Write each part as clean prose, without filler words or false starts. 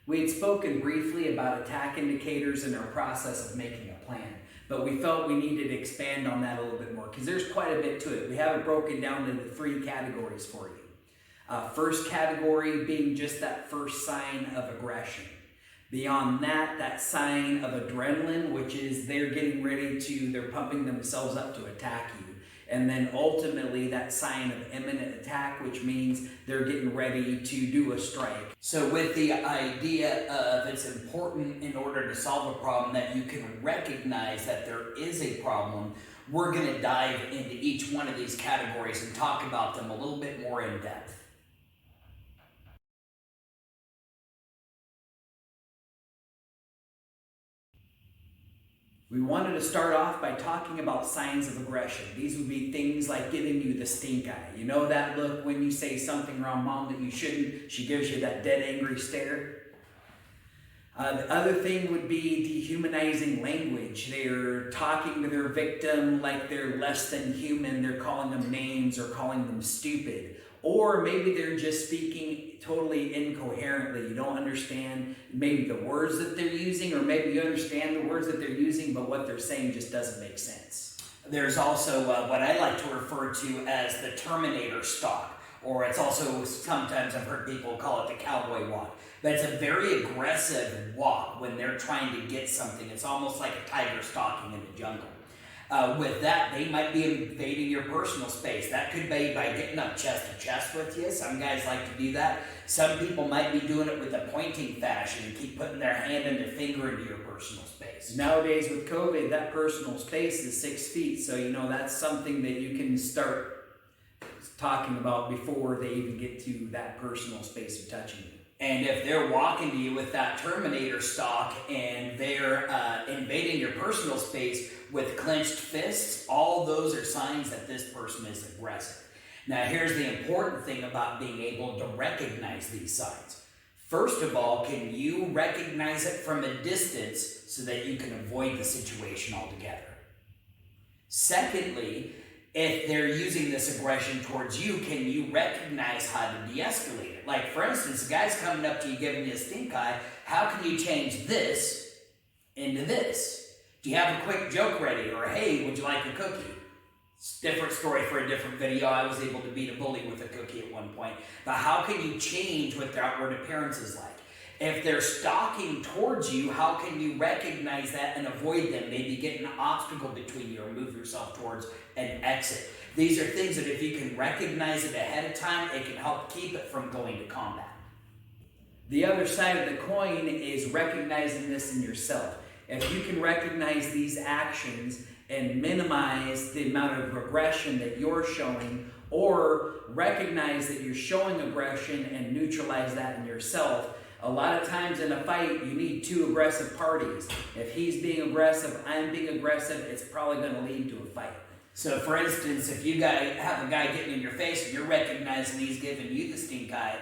We had spoken briefly about attack indicators in our process of making a plan, but we felt we needed to expand on that a little bit more because there's quite a bit to it. We have it broken down into 3 categories for you. First category being just that first sign of aggression. Beyond that, that sign of adrenaline, which is they're pumping themselves up to attack you. And then ultimately that sign of imminent attack, which means they're getting ready to do a strike. So with the idea of it's important in order to solve a problem that you can recognize that there is a problem, we're going to dive into each one of these categories and talk about them a little bit more in depth. We wanted to start off by talking about signs of aggression. These would be things like giving you the stink eye. You know that look when you say something around mom that you shouldn't? She gives you that dead angry stare. The other thing would be dehumanizing language. They're talking to their victim like they're less than human. They're calling them names or calling them stupid. Or maybe they're just speaking totally incoherently. You don't understand maybe the words that they're using, or maybe you understand the words that they're using, but what they're saying just doesn't make sense. There's also what I like to refer to as the Terminator Stock, or it's also sometimes I've heard people call it the cowboy walk. But it's a very aggressive walk when they're trying to get something. It's almost like a tiger stalking in the jungle. With that, they might be invading your personal space. That could be by getting up chest to chest with you. Some guys like to do that. Some people might be doing it with a pointing fashion and keep putting their hand and their finger into your personal space. Nowadays with COVID, that personal space is 6 feet. So, that's something that you can start talking about before they even get to that personal space of touching you. And if they're walking to you with that Terminator Stock and they're invading your personal space with clenched fists, all those are signs that this person is aggressive. Now, here's the important thing about being able to recognize these signs. First of all, can you recognize it from a distance so that you can avoid the situation altogether? Secondly, if they're using this aggression towards you, can you recognize how to de-escalate it? Like, for instance, a guy's coming up to you giving you a stink eye. How can you change this into this? Do you have a quick joke ready? Or, hey, would you like a cookie? It's a different story for a different video. I was able to beat a bully with a cookie at one point. But how can you change what their outward appearance is like? If they're stalking towards you, how can you recognize that and avoid them? Maybe get an obstacle between you or move yourself towards an exit. These are things that if you can recognize it ahead of time, it can help keep it from going to combat. The other side of the coin is recognizing this in yourself. If you can recognize these actions and minimize the amount of aggression that you're showing, or recognize that you're showing aggression and neutralize that in yourself. A lot of times in a fight, you need 2 aggressive parties. If he's being aggressive, I'm being aggressive, it's probably going to lead to a fight. So for instance, if you have a guy getting in your face and you're recognizing he's giving you the stink eye,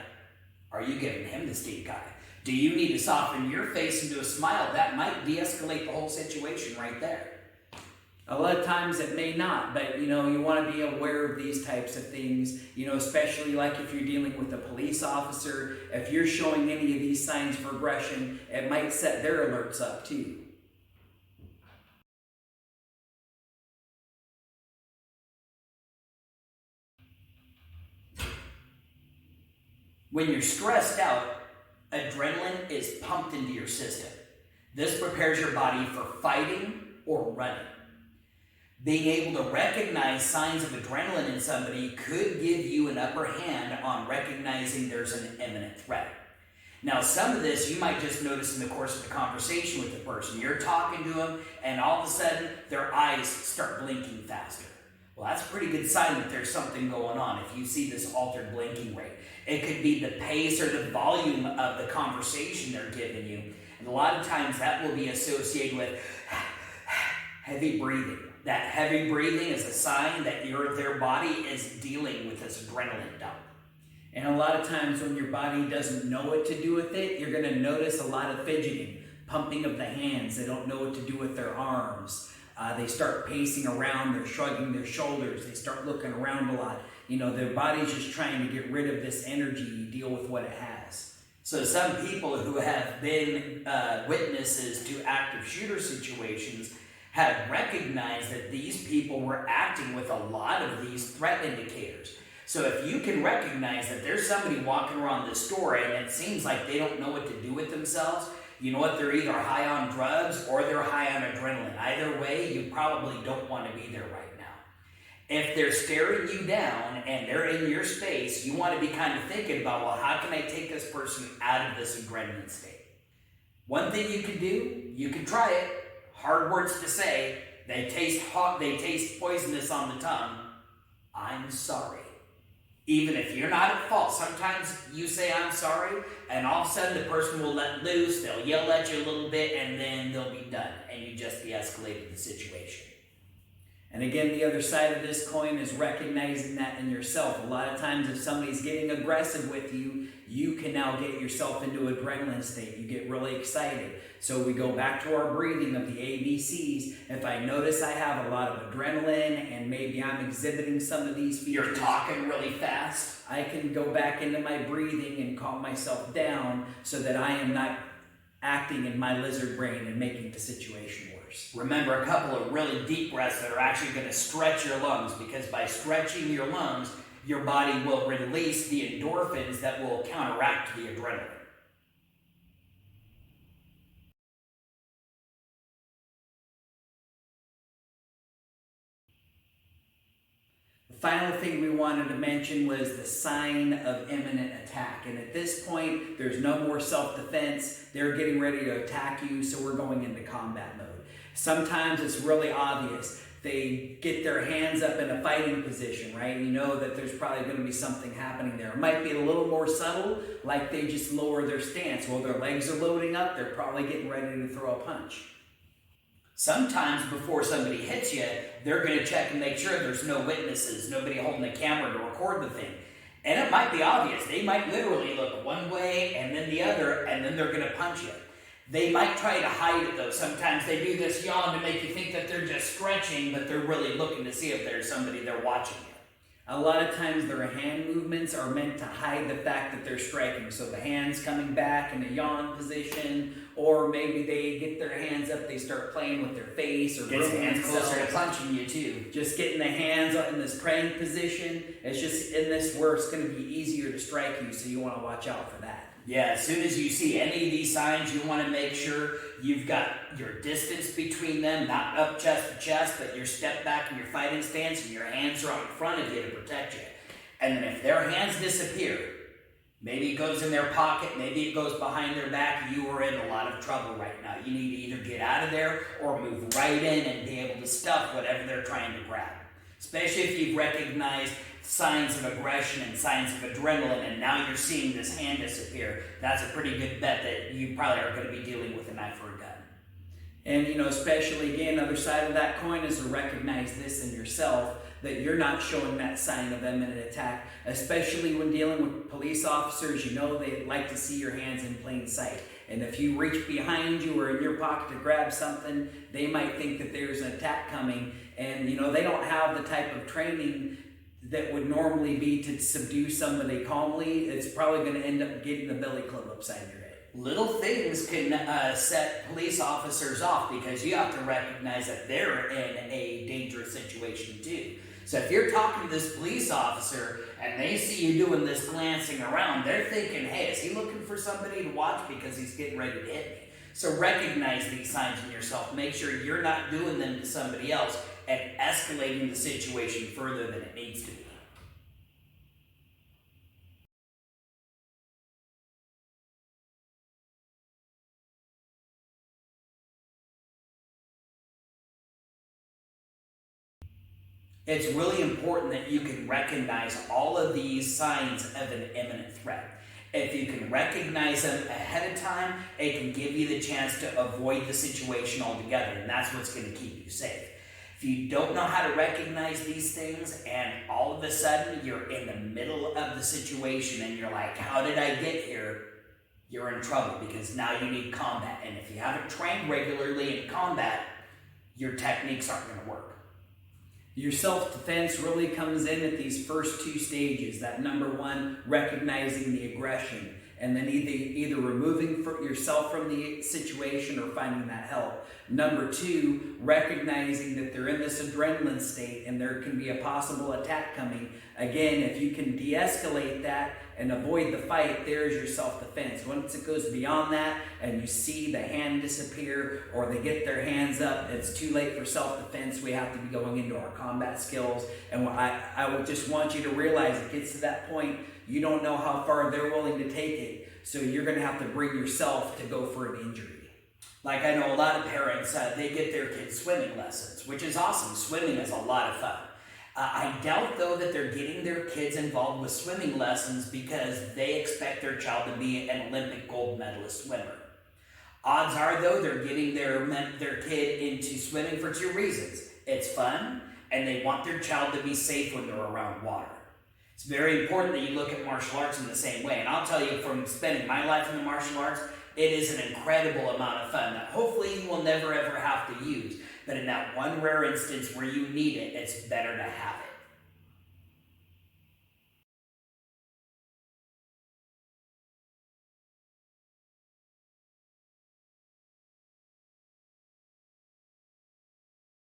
are you giving him the stink eye? Do you need to soften your face into a smile? That might de-escalate the whole situation right there. A lot of times it may not, but you want to be aware of these types of things, especially like if you're dealing with a police officer. If you're showing any of these signs for aggression, it might set their alerts up too. When you're stressed out, adrenaline is pumped into your system. This prepares your body for fighting or running. Being able to recognize signs of adrenaline in somebody could give you an upper hand on recognizing there's an imminent threat. Now, some of this you might just notice in the course of the conversation with the person. You're talking to them, and all of a sudden, their eyes start blinking faster. Well, that's a pretty good sign that there's something going on if you see this altered blinking rate. It could be the pace or the volume of the conversation they're giving you. And a lot of times that will be associated with heavy breathing. That heavy breathing is a sign that their body is dealing with this adrenaline dump. And a lot of times when your body doesn't know what to do with it, you're going to notice a lot of fidgeting, pumping of the hands. They don't know what to do with their arms. They start pacing around, they're shrugging their shoulders, they start looking around a lot. Their body's just trying to get rid of this energy, deal with what it has. So some people who have been witnesses to active shooter situations have recognized that these people were acting with a lot of these threat indicators. So if you can recognize that there's somebody walking around the store and it seems like they don't know what to do with themselves, you know what, they're either high on drugs or they're high on adrenaline. Either way, you probably don't want to be there right now. If they're staring you down and they're in your space, you want to be kind of thinking about, well, how can I take this person out of this adrenaline state? One thing you can do, you can try it. Hard words to say. They taste hot, they taste poisonous on the tongue. I'm sorry. Even if you're not at fault, sometimes you say I'm sorry, and all of a sudden the person will let loose, they'll yell at you a little bit, and then they'll be done, and you just de-escalated the situation. And again, the other side of this coin is recognizing that in yourself. A lot of times if somebody's getting aggressive with you, you can now get yourself into an adrenaline state. You get really excited. So we go back to our breathing of the ABCs. If I notice I have a lot of adrenaline and maybe I'm exhibiting some of these features. You're talking really fast. I can go back into my breathing and calm myself down so that I am not acting in my lizard brain and making the situation worse. Remember a couple of really deep breaths that are actually going to stretch your lungs, because by stretching your lungs, your body will release the endorphins that will counteract the adrenaline. The final thing we wanted to mention was the sign of imminent attack. And at this point, there's no more self-defense. They're getting ready to attack you, so we're going into combat mode. Sometimes it's really obvious. They get their hands up in a fighting position, right? You know that there's probably going to be something happening there. It might be a little more subtle, like they just lower their stance. While their legs are loading up, they're probably getting ready to throw a punch. Sometimes before somebody hits you, they're going to check and make sure there's no witnesses, nobody holding a camera to record the thing. And it might be obvious. They might literally look one way and then the other, and then they're going to punch you. They might try to hide it though. Sometimes they do this yawn to make you think that they're just stretching, but they're really looking to see if there's somebody there watching you. A lot of times their hand movements are meant to hide the fact that they're striking. So the hands coming back in a yawn position, or maybe they get their hands up, they start playing with their face or Gets grooming hands closer to themselves. punching you too. Just getting the hands up in this praying position. It's just in this where it's going to be easier to strike you, so you want to watch out for that. Yeah, as soon as you see any of these signs, you want to make sure you've got your distance between them, not up chest to chest, but your step back in your fighting stance and your hands are out in front of you to protect you. And then if their hands disappear, maybe it goes in their pocket, maybe it goes behind their back, you are in a lot of trouble right now. You need to either get out of there or move right in and be able to stuff whatever they're trying to grab. Especially if you've recognized signs of aggression and signs of adrenaline, and now you're seeing this hand disappear. That's a pretty good bet that you probably are going to be dealing with a knife or a gun. And, you know, especially, again, other side of that coin is to recognize this in yourself, that you're not showing that sign of imminent attack, especially when dealing with police officers. You know they like to see your hands in plain sight. And if you reach behind you or in your pocket to grab something, they might think that there's an attack coming. And, you know, they don't have the type of training that would normally be to subdue somebody calmly. It's probably going to end up getting the belly club upside your head. Little things can set police officers off, because you have to recognize that they're in a dangerous situation too. So if you're talking to this police officer and they see you doing this glancing around, they're thinking, hey, is he looking for somebody to watch because he's getting ready to hit me? So recognize these signs in yourself. Make sure you're not doing them to somebody else and escalating the situation further than it needs to be. It's really important that you can recognize all of these signs of an imminent threat. If you can recognize them ahead of time, it can give you the chance to avoid the situation altogether, and that's what's going to keep you safe. If you don't know how to recognize these things and all of a sudden you're in the middle of the situation and you're like, how did I get here? You're in trouble, because now you need combat. And if you haven't trained regularly in combat, your techniques aren't going to work. Your self-defense really comes in at these first two stages. That number one, recognizing the aggression. and then either removing yourself from the situation or finding that help. Number two, recognizing that they're in this adrenaline state and there can be a possible attack coming. Again, if you can de-escalate that and avoid the fight, there's your self-defense. Once it goes beyond that and you see the hand disappear or they get their hands up, it's too late for self-defense. We have to be going into our combat skills. And I would just want you to realize it gets to that point, you don't know how far they're willing to take it. So you're going to have to bring yourself to go for an injury. Like I know a lot of parents, they get their kids swimming lessons, which is awesome. Swimming is a lot of fun. I doubt, though, that they're getting their kids involved with swimming lessons because they expect their child to be an Olympic gold medalist swimmer. Odds are, though, they're getting their kid into swimming for two reasons. It's fun, and they want their child to be safe when they're around water. It's very important that you look at martial arts in the same way. And I'll tell you, from spending my life in the martial arts, it is an incredible amount of fun that hopefully you will never ever have to use. But in that one rare instance where you need it, it's better to have it.